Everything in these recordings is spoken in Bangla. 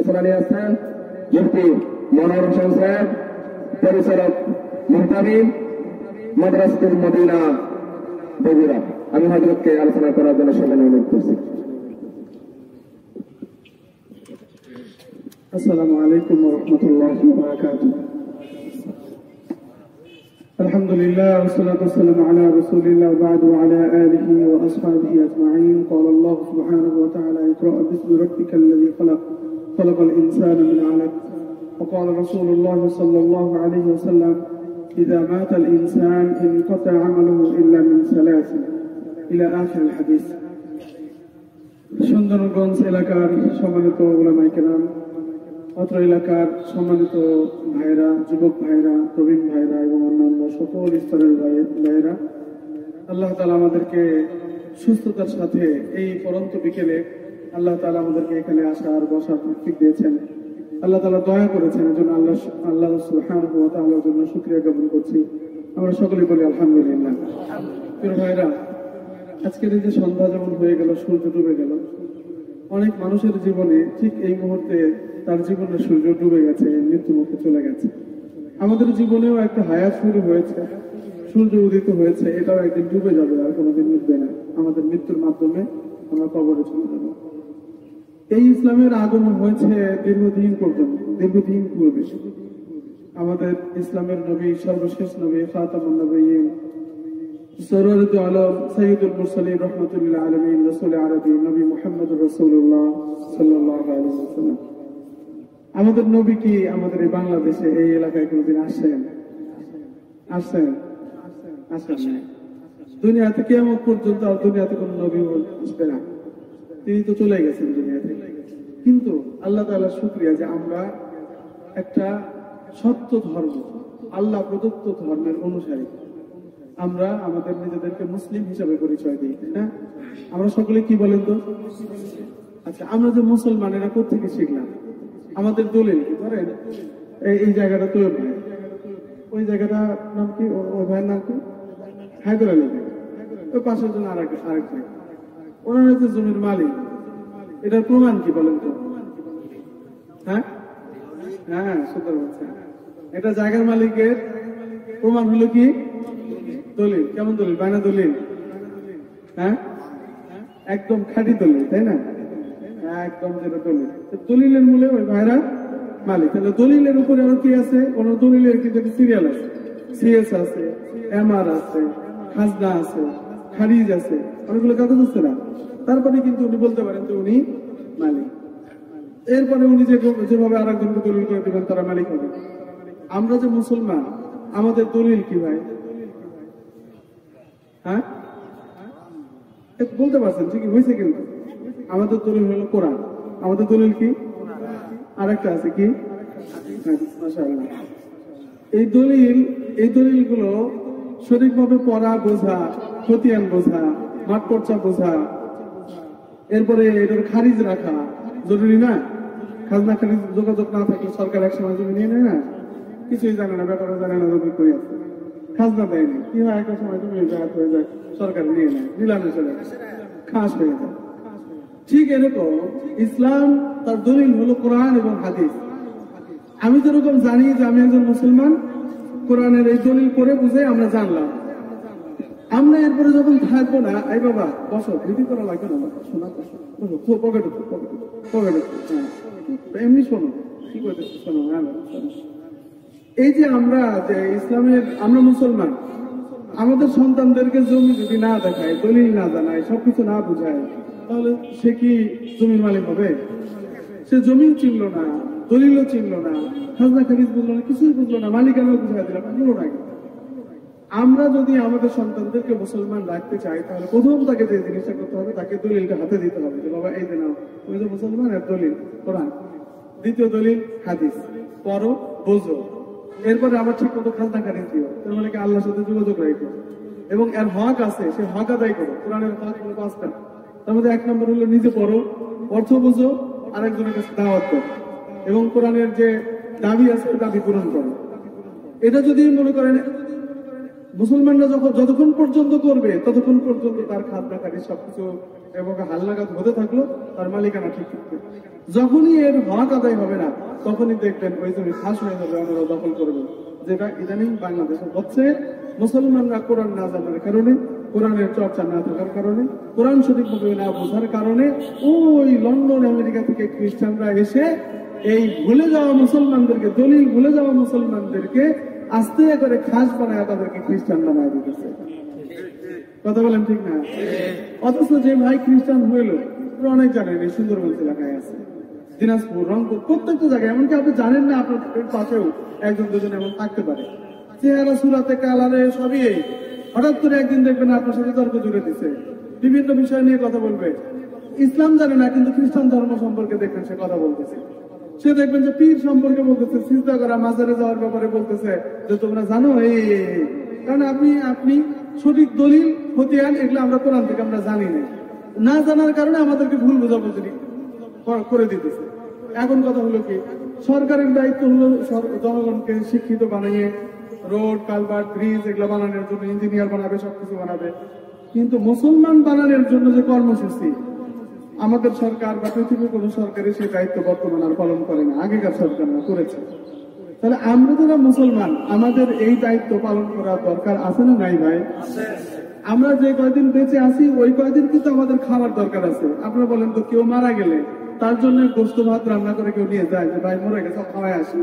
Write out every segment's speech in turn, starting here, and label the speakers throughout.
Speaker 1: উপস্থাপনা নিয়ে আসছেন মুফতি মনোয়ার হোসেন সাহেব, পরিচালক মুহতামিম, মাদ্রাসাতুল মদিনা বগুড়া। আমি হযরতকে আলোচনা করার জন্য সেখানে অনুরোধ করছি।
Speaker 2: আসসালামু আলাইকুম ওয়া রাহমাতুল্লাহি ওয়া বারাকাতুহু। আলহামদুলিল্লাহ ওয়াসসালাতু ওয়াসসালামু আলা রাসূলিল্লাহ ওয়া বা'দু আলা আলিহি ওয়া আসহাবিহি আজমাইন। ক্বালা আল্লাহু সুবহানাহু ওয়া তাআলা ইকরা বিসমি রাব্বিকাল্লাযী খালাক খালাকাল ইনসানা মিন 'আলাক ওয়া ক্বালা রাসূলুল্লাহ সাল্লাল্লাহু আলাইহি ওয়াসাল্লাম ইযা মাতাল ইনসান ইনকাতা 'আমালুহু ইল্লা মিন সালাসিন ইলা আখিরিল হাদিস। সুন্দরগঞ্জ এলাকার সম্মানিত উলামায়ে কেরাম, অত্র এলাকার সম্মানিত ভাইরা, যুবক ভাইরা, প্রবীণ ভাইরা এবং অন্যান্য সকল স্তরের ভাইরা, আল্লাহ তাআলা আমাদেরকে সুস্থতার সাথে এই পরন্ত বিকেলে আল্লাহ তাআলা আমাদেরকে এখানে আসার বসার তৌফিক দিয়েছেন। আল্লাহ তাআলা দয়া করেছেন, এর জন্য আল্লাহ সুবহানাহু ওয়া তাআলার জন্য শুকরিয়া জ্ঞাপন করছি। আমরা সকলে বলি আলহামদুলিল্লাহ। প্রিয় ভাইরা, আজকের এই যে সন্ধ্যা যেমন হয়ে গেল, সূর্য ডুবে গেল, অনেক মানুষের জীবনে ঠিক এই মুহূর্তে তার জীবনে সূর্য ডুবে গেছে, মৃত্যু মুখে চলে গেছে। আমাদের জীবনেও একটা হায়াত শুরু হয়েছে, সূর্য উদিত হয়েছে, এটাও একদিন ডুবে যাবে, আর কোনোদিন উঠবে না। আমাদের মৃত্যুর মাধ্যমে আমরা কবরে চলে যাব। এই ইসলামের আগমন হয়েছে দীর্ঘদিন পর্যন্ত, দীর্ঘদিন পূর্বে। আমাদের ইসলামের নবী, সর্বশেষ নবী, খাতামুন নবিয়্যিন, সরওয়ারুল আলম, সাইয়্যিদুল মুরসালিন, রাহমাতুল লিল আলামিন, রাসূল আরবী নবী মুহাম্মদুর রাসূলুল্লাহ সাল্লাল্লাহু আলাইহি ওয়াসাল্লাম। আমাদের নবী কি আমাদের এই বাংলাদেশে এই এলাকায় কোনোদিন আসেন? দুনিয়াতে কিয়ামত পর্যন্ত আর দুনিয়াতে কোন নবী আসবে না, তিনি তো চলে গেছেন দুনিয়া থেকে। কিন্তু আল্লাহ তাআলার শুকরিয়া যে আমরা একটা সত্য ধর্ম, আল্লাহ প্রদত্ত ধর্মের অনুসারী। আমরা আমাদের নিজেদেরকে মুসলিম হিসাবে পরিচয় দিই, তাই না? আমরা সকলে কি বলেন তো? আচ্ছা, আমরা যে মুসলমান, এরা কোথেকে শিখলাম? আমাদের দলিল কি? ধরেন এই জায়গাটা তৈরি ভাই, ওই জায়গাটা নাম কি? ওই ভাইয়ের নাম কি? হায়দার আলী ভাই। ওই পাশের জন্য আরেক ভাই, ওনারা যে জমির মালিক, এটার প্রমাণ কি বলেন তো? হ্যাঁ, সুন্দর বলছে। এটা জায়গার মালিকের প্রমাণ হলো কি? দলিল। কেমন দলিল? বায়না দলিল। হ্যাঁ, একদম খাঁটি দলিল, তাই না? একদম যেটা দলিল, দলিলের মূলে ওই ভাইরা মালিক। তাহলে দলিলের উপরে আরো কি আছে? ওনার দলিলের কিন্তু সিরিয়াল আছে, সিএস আছে, এমআর আছে, খাজনা আছে, খারিজ আছে, অনেকগুলো কাগজ আছে না? তারপরে কিন্তু উনি বলতে পারেন যে উনি মালিক। এরপরে উনি যেভাবে আর একজনকে দলিল করে দেবেন, তারা মালিক হবে। আমরা যে মুসলমান, আমাদের দলিল কি ভাই? হ্যাঁ, বলতে পারছেন? ঠিকই হয়েছে। কিন্তু আমাদের দলিল হলো কোরআন। আমাদের দলিল কি? আরেকটা আছে কি? মাশাআল্লাহ। এই দলিলগুলো সঠিকভাবে পড়া, বোঝা, খতিয়ান বোঝা, মাঠ পর্চা বোঝা, এরপরে এটার খারিজ রাখা জরুরি না? খাজনা খারিজ যোগাযোগ না থাকলে সরকার একসময় জমি নিয়ে নেয় না, কিছুই জানে না, ব্যাপারে জানে না জমি কই আছে, খাজনা দেয়নি, কি হয়? একটা সময় জমি জায়গা হয়ে যায়, সরকার নিয়ে নেয়, নিলামে চলে যায়, খাস হয়ে যায়। ঠিক এরকম ইসলাম তার দলিল হলো কোরআন এবং হাদিস। আমি যেরকম জানি যে আমি একজন মুসলমান, কোরআনের এই দলিল করে বুঝে আমরা জানলাম। আমরা এরপরে যখন থাকবো না, এই বাবা বসো, ভিডিও করা লাগবে না, শোনা পকেটে এমনি শোনো, কি করতেছো শোনো। এই যে আমরা যে ইসলামের, আমরা মুসলমান, আমাদের সন্তানদেরকে জমি যদি না দেখায়, দলিল না জানায়, সবকিছু না বুঝায়, তাহলে সে কি জমির মালিক হবে? সে জমিও চিনল না, দলিলও চিনল না, খাজনা খারিজ বুঝলো না, কিছুই বুঝলো না, মালিকানাও বুঝাই দিলাম, বুঝলো না। আমরা যদি আমাদের সন্তানদেরকে মুসলমান রাখতে চাই, তাহলে প্রথম তাকে যে জিনিসটা করতে হবে, তাকে দলিলটা হাতে দিতে হবে, যে বাবা এই যে নাও, তুমি যে মুসলমান, এর দলিল কোরআন, দ্বিতীয় দলিল হাদিস, পড়ো, বোঝো, এরপরে আবার ঠিক মতো খাজনা খারিজ দিও, তার মানে কি আল্লাহর সাথে যোগাযোগ রাখো, এবং এর হক আছে, সে হক আদায় করো। কোরআনের হক হলো 5টা, তার মধ্যে 1 নম্বর হলো নিজে পড়ো, অর্থ বোঝো, আরেকজনের কাছে দাওয়াত দাও, এবং কোরআনের যে দাবি আছে দাবি পূরণ করো। এটা যদি মনে করেন মুসলমানরা যতক্ষণ পর্যন্ত করবে ততক্ষণ পর্যন্ত তার খাদ্যাকারী সবকিছু এবং হালনাগাদ হতে থাকলো, তার মালিকানা ঠিক থাকবে। যখনই এর হক আদায় হবে না তখনই দেখবেন ওই জমি খাস হয়ে যাবে, আমরা দখল করবো। যেটা ইদানিং বাংলাদেশে হচ্ছে। মুসলমানরা কোরআন না জানার কারণে, কোরআনের চর্চা না থাকার কারণে, কোরআন সঠিকভাবে না বোঝার কারণে ওই লন্ডন আমেরিকা থেকে খ্রিস্টানরা এসে এই ভুলে যাওয়া মুসলমানদেরকে, দলিল ভুলে যাওয়া মুসলমানদেরকে আস্তে করে খাস বানায় তাদেরকে খ্রিস্টান বানায় দিতেছে। কথা বলেন ঠিক না? অথচ যে ভাই খ্রিস্টান হইল অনেক জানেন, এই সুন্দরবন এলাকায় আছে, দিনাজপুর, রংপুর, প্রত্যেকটা জায়গায়। এমনকি আপনি জানেন না আপনার পাশেও একজন দুজন এমন থাকতে পারে, চেহারা সুরাতে কালারে সবই এই। হঠাৎ করে একদিন দেখবেন আপনার সাথে তর্ক জুড়ে দিচ্ছে, বিভিন্ন বিষয় নিয়ে কথা বলবে। ইসলাম জানে না কিন্তু খ্রিস্টান ধর্ম সম্পর্কে দেখবেন সে কথা বলতেছে। সে দেখবেন যে পীর সম্পর্কে বলতেছে, সিজদা করা, মাজারে যাওয়ার ব্যাপারে বলতেছে যে তোমরা জানো এই। কারণ আপনি সঠিক দলিল খতিয়ান এগুলো আমরা কোরআন থেকে আমরা জানি না জানার কারণে আমাদেরকে ভুল বোঝাবুঝি করে দিতেছে। এখন কথা হলো কি, সরকারের দায়িত্ব হলো জনগণকে শিক্ষিত বানিয়ে রোড, কালভার্ট, ব্রিজ এগুলো বানানোর জন্য ইঞ্জিনিয়ার বানাবে, সবকিছু বানাবে। কিন্তু মুসলমান বানানোর জন্য যে কর্মসূচি আমাদের সরকার বা পৃথিবীর কোন সরকারই সেই দায়িত্ব বর্তমান আর পালন করে না, আগেকার সরকাররা করেছে। তাহলে আমরা যারা মুসলমান আমাদের এই দায়িত্ব পালন করা দরকার আছে না নাই ভাই? আমরা যে কয়দিন বেঁচে আছি ওই কয়দিন কিন্তু আমাদের খাবার দরকার আছে। আপনারা বলেন তো, কেউ মারা গেলে তার জন্য গোস্ত ভাত রান্না করে কেউ নিয়ে যায় যে ভাই মরে গেছে খাওয়াই আসি,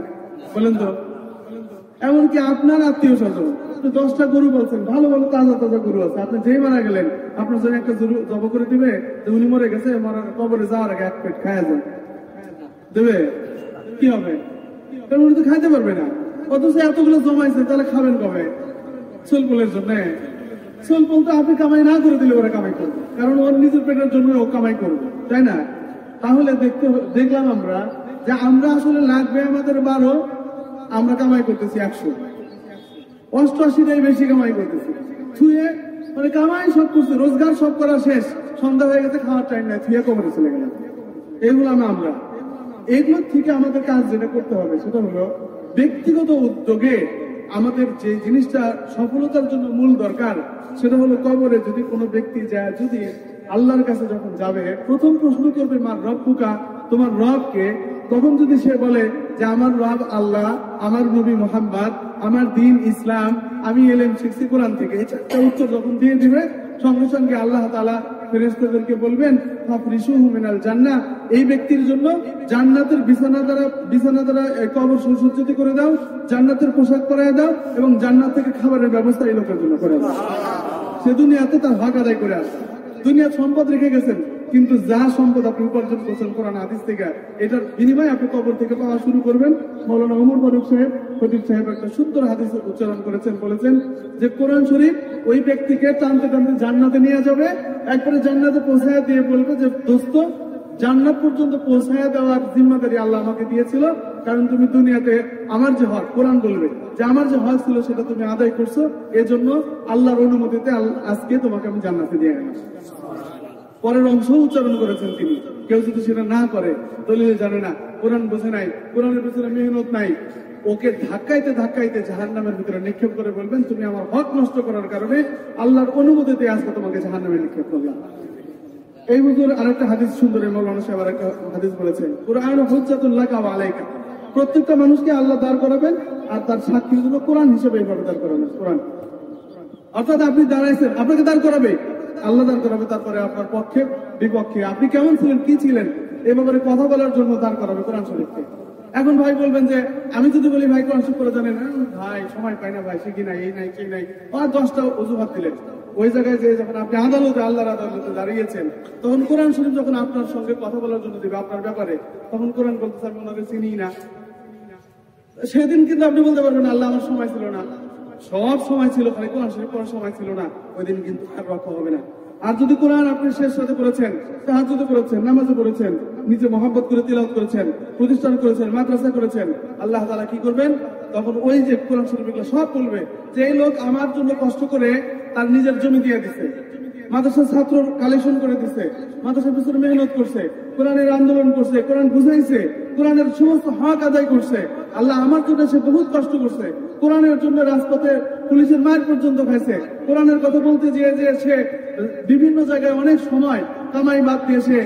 Speaker 2: বলেন তো? এমনকি আপনার আত্মীয় স্বজন 10টা গরু বলছেন, ভালো ভালো তাজা তাজা গরু আছে, আপনি যেই মারা গেলেন আপনার জন্য একটা জব করে দিবে যে উনি মরে গেছে, কবরে যাওয়ার আগে এক পেট খায়া যায় দেবে, কি হবে? কারণ উনি তো খাইতে পারবে না। অথচ এতগুলো জমাইছে, তাহলে খাবেন কবে? সোলপোলের জন্য। সোলপোল তো আপনি কামাই না করে দিলে ওরা কামাই করবে, কারণ ওর নিজের পেটের জন্য ও কামাই করবে, তাই না? তাহলে দেখলাম আমরা যে আমরা আসলে লাগবে আমাদের 12, আমরা কামাই করতেছি 100, 88টাই বেশি কামাই করতেছি। ছুঁয়ে মানে কামাই সব করছে, রোজগার সব করা শেষ, সন্ধ্যা হয়ে গেছে, খাওয়ার টাইম নাই, ছুঁয়ে কবরে চলে গেলাম। এগুলো আমরা এগুলোর থেকে আমাদের কাজ যেটা করতে হবে সেটা হলো ব্যক্তিগত উদ্যোগে আমাদের যে জিনিসটা সফলতার জন্য মূল দরকার সেটা হলো কবরে যদি কোনো ব্যক্তি যায়, যদি আল্লাহর কাছে যখন যাবে প্রথম প্রশ্ন করবে মার রব্বুকা, তোমার রবকে। তখন যদি সে বলে যে আমার রব আল্লাহ, আমার নবী মুহাম্মদ, আমার দিন ইসলাম, আমি এলেম শিখছি কোরআন থেকে, এই চারটা উত্তর যখন দিয়ে দিবে সঙ্গে সঙ্গে আল্লাহ তাআলা ফেরেশতাদেরকে বলবেন ফাফরিশুহু মিনাল জান্নাহ, এই ব্যক্তির জন্য জান্নাতের বিছানা দ্বারা কবর সুসজ্জিত করে দাও, জান্নাতের পোশাক পরায় দাও এবং জান্নাত থেকে খাবারের ব্যবস্থা এই লোকের জন্য করে দাও। সে দুনিয়াতে তার হক আদায় করে আসে। দুনিয়ার সম্পদ রেখে গেছেন, কিন্তু যা সম্পদ আপনি উপার্জন করছেন কোরআন হাদিস থেকে, এটার বিনিময়ে আপনি কবর থেকে পাওয়া শুরু করবেন। মৌলানা ওমর ফারুক সাহেব, খতিব সাহেব একটা সুন্দর হাদিস উচ্চারণ করেছেন, বলেছেন যে কোরআন শরীফ ওই ব্যক্তিকে টানতে টানতে জান্নাতে নিয়ে যাবে, একবারে জান্নাতে পৌঁছায় দিয়ে বলবে যে দোস্ত, জান্নাত পর্যন্ত পৌঁছায় দেওয়ার জিম্মাদারি আল্লাহ আমাকে দিয়েছিল, কারণ তুমি দুনিয়াতে আমার যে হক, কোরআন বলবে যে আমার যে হক ছিল সেটা তুমি আদায় করছো, এজন্য আল্লাহর অনুমতিতে আজকে তোমাকে আমি জান্নাতে দিয়ে গেলাম। পরের অংশ উচ্চারণ করেছেন তিনি, কেউ যদি সেটা না করে, দলিল জানে না, কোরআন বোঝে নাই, কোরআনের ভিতরে মেহনত নাই, ওকে ধাক্কাইতে ধাক্কাইতে জাহান্নামের ভিতরে নিক্ষেপ করে বলবেন তুমি আমার হক নষ্ট করার কারণে আল্লাহর অনুমতিতে আজকে তোমাকে জাহান্নামে নিক্ষেপ করলাম। এই হুজুর আরেকটা হাদিস সুন্দর, মৌলানা সাহেব আরেকটা হাদিস বলেছেন, কুরআন হুজ্জাতুল লাকা ওয়া আলাইকা, প্রত্যেকটা মানুষকে আল্লাহ দাঁড় করাবেন আর তার সাক্ষীর জন্য কোরআন হিসেবে এইভাবে দাঁড় করাবেন। কোরআন অর্থাৎ আপনি দাঁড়াইছেন, আপনাকে দাঁড় করাবে আল্লাহ, দাঁড় করাবে, তারপরে আপনার পক্ষে বিপক্ষে আপনি কেমন ছিলেন, কি ছিলেন, এ ব্যাপারে কথা বলার জন্য দাঁড় করাবে কোরআন শরীফকে। এখন ভাই বলবেন যে আমি যদি বলি ভাই কোরআন শরীফ করে জানেন, ভাই সময় পাই না, ভাই শিখি নাই, এই নাই, কি নাই, আর 10টা অজুহাত দিলেন। ওই জায়গায় যে যখন আপনি আদালতে, আল্লাহর আদালতে দাঁড়িয়েছেন, তখন কোরআন শরীফ যখন আপনার সঙ্গে কথা বলার জন্য দিবে আপনার ব্যাপারে, তখন কোরআন বলতে আমি ওনাকে চিনি না। সেদিন কিন্তু আপনি বলতে পারবেন আল্লাহ আমার সময় ছিল না, সব সময় ছিল, খালি কোরআন শরীফ পড়ার সময় ছিল না, ওই দিন কিন্তু আর রক্ষা হবে না। আর যদি কোরআন আপনি শেষ সাথে করেছেন, তাহাজ্জুদে করেছেন, নামাজে করেছেন, নিজে মহব্বত করে তিলাওয়াত করেছেন, প্রতিষ্ঠান করেছেন, মাদ্রাসা করেছেন, আল্লাহ তাআলা কি করবেন? তখন ওই যে কোরআন শরীফ সব বলবে যে এই লোক আমার জন্য কষ্ট করে তার নিজের জমি দিয়ে দিছে, মাদ্রাসার ছাত্র কালেকশন করে দিচ্ছে, মাদ্রাসার পিছনে মেহনত করছে, কোরআনের আন্দোলন করছে, কোরআন বুঝাইছে, কোরআনের সমস্ত হক আদায় করছে। আল্লাহ আমার জন্য সে বহুত কষ্ট করছে, কোরআনের জন্য রাজপথে পুলিশের মার পর্যন্ত খাইছে, কোরআনের কথা বলতে যে সে বিভিন্ন জায়গায় অনেক সময় কামাই বাদ দিয়ে সে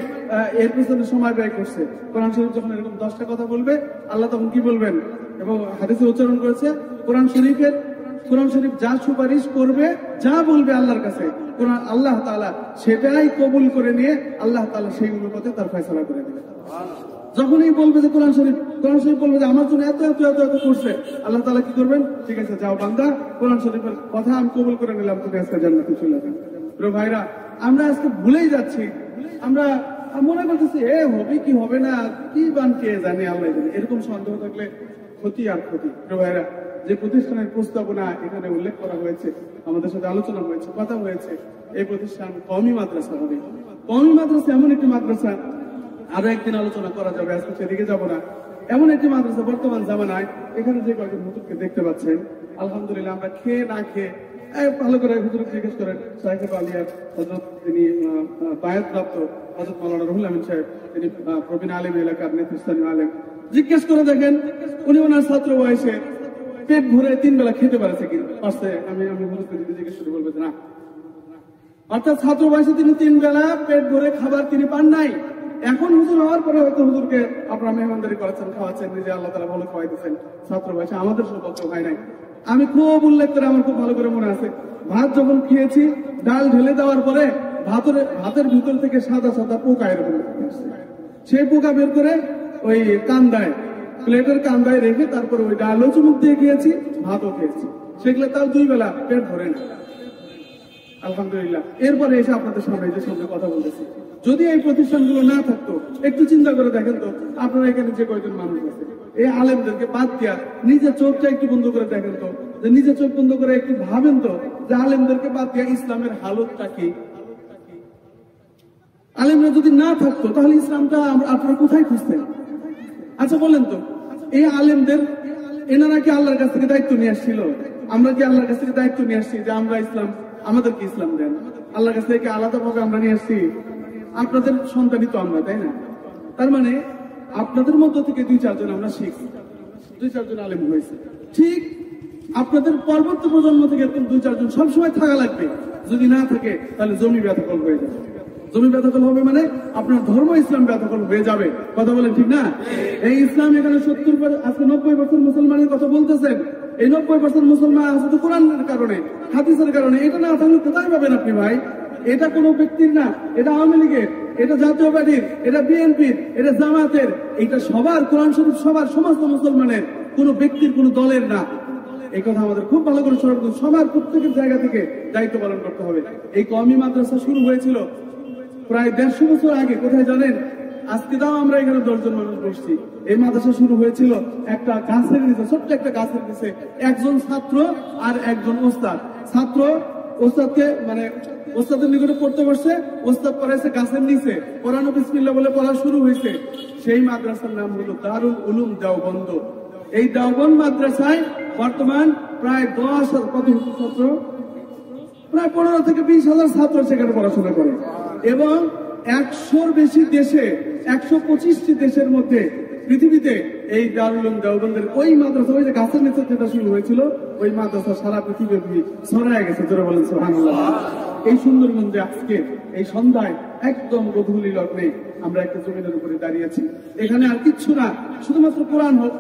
Speaker 2: এর পিছনে সময় ব্যয় করছে। কোরআন শরীফ যখন এরকম 10টা কথা বলবে, আল্লাহ তখন কি বলবেন? এবং হাদিসে উচ্চারণ করেছে, কোরআন শরীফ যা সুপারিশ করবে, যা বলবে আল্লাহর কাছে, কোরআন আল্লাহ তাআলা সেটাই কবুল করে নিয়ে আল্লাহ তাআলা সেই অনুপাতে তার ফয়সালা করে দেবে। যখনই বলবে যে কোরআন শরীফ বলবে যে আমার জন্য এত এত এত এত করছে, আল্লাহ তাআলা কি করবেন? ঠিক আছে, যাও বান্দা, কোরআন শরীফের কথা আমি কবুল করে নিলাম, তুমি আজকে জান্নাতে চলে যাবে। প্রিয় ভাইরা, আমরা আজকে ভুলেই যাচ্ছি, আমরা মনে করতেছি হবে কি হবে না, কি বানকে জানি আল্লাহ জানে। এরকম সন্দেহ থাকলে ক্ষতি আর ক্ষতি। প্রিয় ভাইরা, যে প্রতিষ্ঠানের প্রস্তাবনা এখানে উল্লেখ করা হয়েছে, আমাদের সাথে আলোচনা হয়েছে, কথা হয়েছে, এই প্রতিষ্ঠান কওমি মাদ্রাসা হবে। কওমি মাদ্রাসা এমন একটি মাদ্রাসা, আরো একদিন আলোচনা করা যাবে, আজকে সেদিকে যাব না। এমন একটি মাদ্রাসা বর্তমান জামানায়, এখানে যে কয়েকজন হুজুরকে দেখতে পাচ্ছেন, আলহামদুলিল্লাহ আমরা খেয়ে না খেয়ে ভালো করে হুজুরকে জিজ্ঞেস করেন, সাহেব আলিয়ার হযরত তিনি বায়াত প্রাপ্ত হযরত মাওলানা রুহুল আমিন সাহেব, তিনি প্রবীণ আলেম এলাকার নেতৃস্থানীয় আলেম, জিজ্ঞেস করে দেখেন উনি ওনার ছাত্র বয়সে পেট ভরে 3 বেলা খেতে পারছে কি পারছে? আমি হুজুরকে যদি জিজ্ঞেস করে বলবে না। অর্থাৎ ছাত্র বয়সে তিনি 3 বেলা পেট ভরে খাবার তিনি পান নাই। এখন হুজুর হওয়ার পরে হয়তো হুজুরকে আপনারা মেহমানদারি করেছেন, খাওয়াচ্ছেন, নিজে আল্লাহ তাআলা ভালো খাওয়াই দিচ্ছেন। ছাত্র বয়সে আমাদের সৌভাগ্য হয় নাই। আমি খুব উল্লেখ করে, আমার খুব ভালো করে মনে আছে, ভাত যখন খেয়েছি, ডাল ঢেলে দেওয়ার পরে ভাতের ভিতর থেকে সাদা সাদা পোকা এরকম আসছে। সেই পোকা বের করে ওই কান্দায়, প্লেটের কান্দায় রেখে তারপরে ওই ডালও চুমুক দিয়ে খেয়েছি, ভাতও খেয়েছি। সেগুলো তাও 2 বেলা পেট ভরে না, আলহামদুলিল্লাহ। এরপরে এসে আপনাদের সামনে যে সঙ্গে কথা বলতেছি, যদি এই প্রতিষ্ঠানগুলো না থাকতো, একটু চিন্তা করে দেখেন তো, আপনারা এখানে যে কয়জন মানুষ আছে, এই আলেমদেরকে বাদ দিয়া নিজের চোখটা একটু বন্ধ করে দেখেন তো, যে নিজের চোখ বন্ধ করে একটু ভাবেন তো, যে আলেমদেরকে বাদ দিয়া ইসলামের হালতটা কি? আলেমরা যদি না থাকতো, তাহলে ইসলামটা আপনারা কোথায় খুঁজতেন? আচ্ছা বলেন তো, এই আলেমদের, এনারা কি আল্লাহর কাছ থেকে দায়িত্ব নিয়ে আসছিল? আমরা কি আল্লাহর কাছ থেকে দায়িত্ব নিয়ে আসছি যে আমরা ইসলাম, আমাদেরকে ইসলাম দেন? আল্লাহর কাছ থেকে আলাদা ভাবে আমরা নিয়ে আসছি? আপনাদের সন্তানই তো আমরা, তাই না? তার মানে আপনাদের মধ্য থেকে 2-4 জন আমরা শিখছি, 2-4 জন আলেম হয়েছে। ঠিক আপনাদের পরবর্তী প্রজন্ম থেকে এরকম 2-4 জন সবসময় থাকা লাগবে। যদি না থাকে, তাহলে জমি বেদখল হয়ে যাবে। জমি বেদখল হবে মানে আপনার ধর্ম ইসলাম বেদখল হয়ে যাবে। কথা বলেন ঠিক না? এই ইসলাম এখানে 70, আজকে 90% মুসলমানের কথা বলতেছেন। এই 90% মুসলমান আছে তো কোরআনের কারণে, হাদিসের কারণে। এটা না থাকলে কোথায় পাবেন আপনি ভাই? এটা কোনো ব্যক্তির না, এটা আওয়ামী লীগের, এটা জাতীয় পার্টির, এটা বিএনপির, এটা জামাতের, এটা সবার, কোরআন শরীফ সবার, সমস্ত মুসলমানের, কোনো ব্যক্তির, কোনো দলের না। এই কথা আমাদের খুব ভালো করে স্মরণ করতে, সবার প্রত্যেকের জায়গা থেকে দায়িত্ব পালন করতে হবে। এই কওমি মাদ্রাসা শুরু হয়েছিল প্রায় 150 বছর আগে। কোথায় জানেন? আজকে দাও আমরা এখানে 10 জন মানুষ বসছি। এই মাদ্রাসা শুরু হয়েছিল একটা গাছের নিচে, ছোট্ট একটা গাছের নিচে, একজন ছাত্র আর একজন ওস্তাদ। ছাত্র ওস্তাদকে মানে ওস্তাদের নিকটে পড়তে বসছে, ওস্তাদ পড়াইছে গাছের নিচে, পড়ানো বিসমিল্লাহ বলে পড়া শুরু হয়েছে। সেই মাদ্রাসার নাম হলো দারুল উলুম দেওবন্দ। এই দেওবন্দ মাদ্রাসায় বর্তমান প্রায় 10,000 ছাত্র, প্রায় 15 থেকে 20,000 ছাত্র সেখানে পড়াশোনা করে। এবং 100-র বেশি দেশে, 125টি দেশের মধ্যে পৃথিবীতে এই দারুল উলুম দেওবন্দের ওই মাদ্রাসা, ওই যে গাছের নিচে যেটা শুরু হয়েছিল, ওই মাদ্রাসা সারা পৃথিবীব্যাপী ছড়ায় গেছে। জোরে বলেন সুবহানাল্লাহ। এই সুন্দরগঞ্জে আজকে এই সন্ধ্যায় একদম গধূলি লগ্নে আমরা একটা জমিনের উপরে দাঁড়িয়েছি। এখানে আর কিচ্ছু না, শুধুমাত্র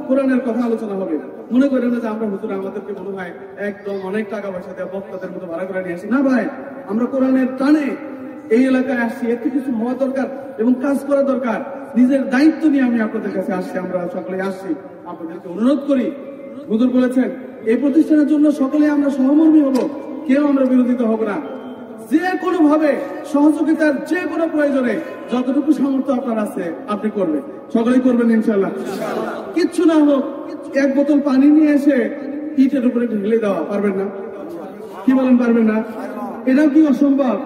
Speaker 2: কোরআনের কথা আলোচনা হবে। মনে করেন না যে আমরা হুজুর আমাদেরকে মনে হয় একদম অনেক টাকা পয়সা দেওয়া বক্তাদের মতো ভাড়া করে নিয়ে আসি। না ভাই, আমরা কোরআনের টানে এই এলাকায় আসছি। এতে কিছু হওয়া দরকার এবং কাজ করা দরকার। নিজের দায়িত্ব নিয়ে আমি আপনাদের কাছে আসছি, আমরা সকলে আসছি। আপনাদেরকে অনুরোধ করি, হুজুর বলেছেন এই প্রতিষ্ঠানের জন্য সকলে আমরা সহমর্মী হব, কেউ আমরা বিরোধিতা হব না। যে কোনো ভাবে সহযোগিতার যে কোনো প্রয়োজনে যতটুকু সামর্থ্য আপনার আছে আপনি করবেন, সকলেই করবেন ইনশাআল্লাহ। কিচ্ছু না হোক, 1 বোতল পানি নিয়ে এসে ইটের উপরে ঢেলে দেওয়া পারবেন না? কি বলেন, পারবেন না? এটাও কি অসম্ভব?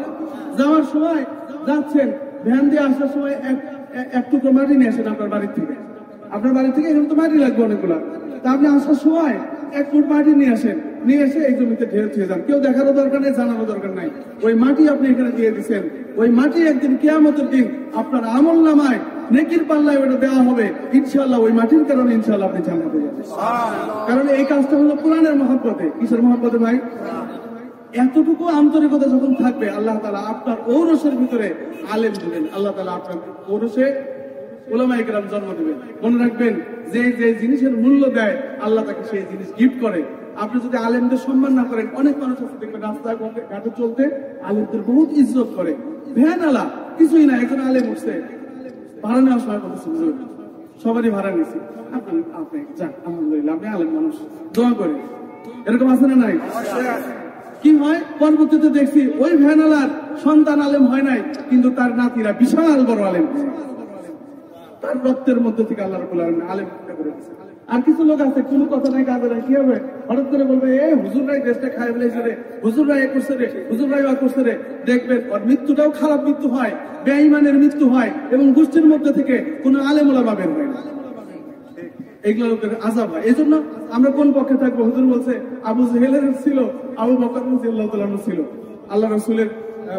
Speaker 2: যাওয়ার সময় যাচ্ছেন, ভ্যান দিয়ে আসার সময় এক টুকরো মাটি নিয়ে আসেন আপনার বাড়ির থেকে। আপনার বাড়ি থেকে এখানে তো মাটি লাগবে অনেকগুলা, তা আপনি আসার সময় 1 ফুট মাটি নিয়ে আসেন। নিয়ে এসে এই জমিতে ঢেলে ছুঁয়ে যান। কেউ দেখারও দরকার নেই, জানারও দরকার নাই। ওই মাটি আপনি এখানে দিয়ে দিচ্ছেন, ওই মাটি একদিন কিয়ামতের দিন আপনার আমল নামায় নেকির পাল্লায় ওটা দেওয়া হবে ইনশাআল্লাহ। ওই মাটির কারণে ইনশাআল্লাহ আপনি জান্নাতে যাবেন। কারণ এই কাজটা হলো কোরআনের মহব্বতে। কিসের মহব্বতে ভাই? এতটুকু আন্তরিকতা যখন থাকবে, আল্লাহ তাআলা আপনার ঔরসের ভিতরে আলেম দিবেন। আল্লাহ তাআলা আপনার ঔরসে উলামায়ে কেরাম জন্ম দিবেন। মনে রাখবেন, যে যে জিনিসের মূল্য দেয় আল্লাহ তাকে সেই জিনিস গিফট করে। আপনি যদি আলেমদের সম্মান না করেন, অনেক মানুষ আছে দেখবেন রাস্তায় ঘাটে চলতে আলেমদের বহুত ইজ্জত করে। ভ্যান আলা কিছুই না, একজন আলেম উঠছে, ভাড়া নেওয়ার সময় বলতেছেন সবারই ভাড়া নিয়েছি, আপনি যান, আলহামদুলিল্লাহ আপনি আলেম মানুষ, দোয়া করে। এরকম আছে না নাই? কি হয় পরবর্তীতে দেখছি ওই ভ্যানালার সন্তান আলেম হয় নাই, কিন্তু তার নাতিরা বিশাল বড় আলেম, তার রক্তের মধ্যে থেকে আল্লাহ রাব্বুল আলামিন আলেম করে দিয়েছে। আর কিছু লোক আছে কোনো কথা নাই কাজে নাই, কি হবে হঠাৎ করে বলবে এ হুজুর রাই দেশটা খাই ফেলেছে রে, হুজুর রাই করছে রে, হুজুর রাই করছে রে। দেখবেন ওর মৃত্যুটাও খারাপ মৃত্যু হয়, বেঈমানের মৃত্যু হয়, এবং গোষ্ঠীর মধ্যে থেকে কোনো আলেম ওলামা বের হয় না। এগুলো লোকের আযাব হয়। এই জন্য আমরা কোন পক্ষে থাকবো? হুজুর বলছে আবু জেহেলের ছিল, আবু বকর রাদিয়াল্লাহু তাআলা আনহু ছিল, আল্লাহ রাসূলের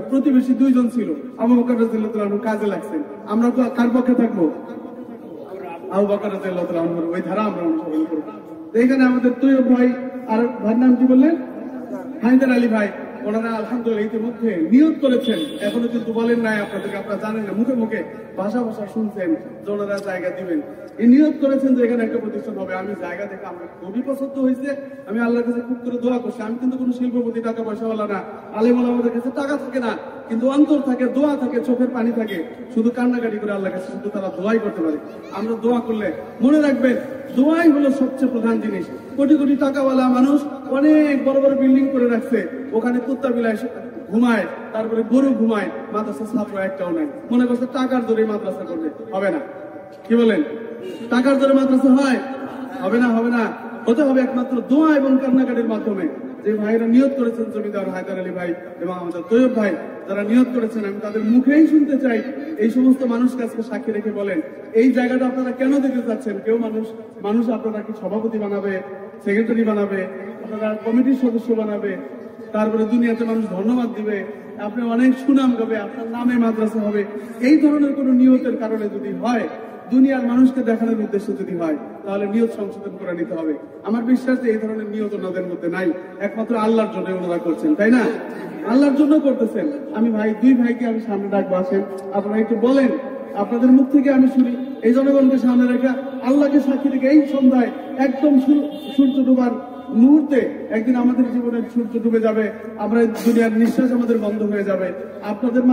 Speaker 2: প্রতিবেশী দুইজন ছিল, আবু বকর রাদিয়াল্লাহু তাআলা আনহু কাজে লাগছেন। আমরা তো কার পক্ষে থাকবো? আবু বকর রাদিয়াল্লাহু তাআলা আনহুর ওই ধারা আমরা অনুসরণ করব। এখানে আমাদের তৈয়ব ভাই আর ভাইয়ের নাম কি বললেন? হায়দার আলী ভাই, ওনারা আলহামদুলিল্লাহ ইতিমধ্যে নিয়ত করেছেন, এখনো কিন্তু বলেন নাই আপনাদেরকে, আপনারা জানেন না, মুখে মুখে ভাষা ভাষা শুনছেন যে ওনারা জায়গা দিবেন। এই নিয়ত করেছেন যে এখানে একটা প্রতিষ্ঠান হবে। আমি জায়গা দেখে আমার খুবই পছন্দ হয়েছে, আমি আল্লাহর কাছে খুব করে দোয়া করছি। আমি কিন্তু কোনো শিল্পপতি, টাকা পয়সাওয়ালা না, আলেম ওলামাদের কাছে টাকা থাকে না, কিন্তু অন্তর থাকে, দোয়া থাকে, চোখের পানি থাকে, শুধু কান্নাকাটি করে আল্লাহর কাছে শুধু তারা দোয়াই করতে পারে। আমরা দোয়া করলে মনে রাখবেন, দোয়াই হলো সবচেয়ে প্রধান জিনিস। কোটি কোটি টাকাওয়ালা মানুষ অনেক বড় বড় বিল্ডিং করে রাখছে, ওখানে কুত্তা বিলাই ঘুমায়, তারপরে গরু ঘুমায়, মাদ্রাসা ছাত্র একটাও নাই। মনে করছে টাকার জোরে মাদ্রাসা করবে, হবে না। কি বলেন? টাকার জোরে মাদ্রাসা হয়? হবে না, হবে না। হতে হবে একমাত্র দোয়া এবং কান্নাকাটির মাধ্যমে। যে ভাইরা নিয়ত করেছেন, জমিদার হায়দার আলী ভাই এবং আমাদের তৈয়ব ভাই, যারা নিয়ত করেছেন, আমি তাদের মুখেই শুনতে চাই, এই সমস্ত মানুষকে আজকে সাক্ষী রেখে বলেন, এই জায়গাটা আপনারা কেন দিতে চাচ্ছেন? কেউ মানুষ আপনারা কি সভাপতি বানাবে, সেক্রেটারি বানাবে, আপনারা কমিটির সদস্য বানাবে, তারপরে দুনিয়াতে মানুষ ধন্যবাদ দিবে, আপনি অনেক সুনাম গাবে, আপনার নামে মাদ্রাসা হবে। এই ধরনের কোন নিয়তের কারণে যদি হয়, দুনিয়ার মানুষকে দেখানোর উদ্দেশ্য যদি হয়, তাহলে নিয়ত সংশোধন করে নিতে হবে। আমার বিশ্বাস যে এই ধরনের নিয়ত ওনাদের মধ্যে নাই, একমাত্র আল্লাহর জন্য ওনারা করছেন, তাই না? আল্লাহর জন্য করতেছেন। আমি দুই ভাইকে আমি সামনে ডাকবো, আসেন আপনারা একটু বলেন, আপনাদের মুখ থেকে আমি শুনি। এই জনগণকে সামনে রেখে আল্লাহকে সাক্ষী রেখে এই সন্ধ্যায় একদম সূর্য ডুবার মুহূর্তে একদিন আমাদের জীবনের সূর্য ডুবে যাবে, আমরা দুনিয়ার নিঃশ্বাস আমাদের বন্ধ হয়ে যাবে। আপনাদের